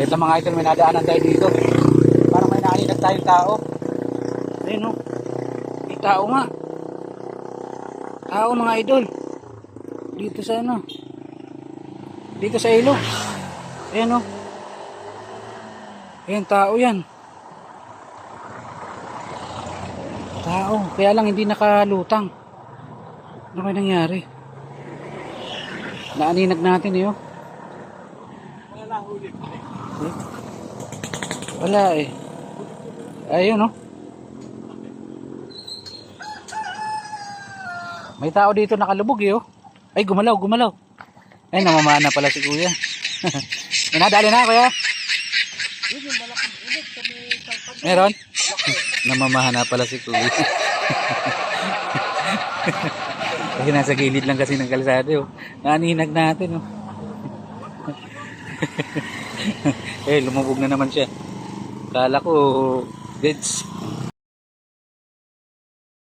Ito mga idol, may nadaanan tayo dito. Parang may naaninag tayong tao. Ayun o. May tao nga. Tao mga idol. Dito sa ano. Dito sa ilog. Ayan o. Ayan, tao yan. Tao. Kaya lang hindi nakalutang. Ano kaya nangyari? Naaninag natin eh oh. Wala eh. Ayun oh. May tao dito nakalubog eh oh. Ay gumalaw, gumalaw. Ay namamana pala si kuya. May nadali na kuya. Meron? Namamana pala si kuya. Kasi nasa gilid lang kasi ng kalsada oh. Naaninag natin oh. Eh lumubog na naman siya. Kala ko deads.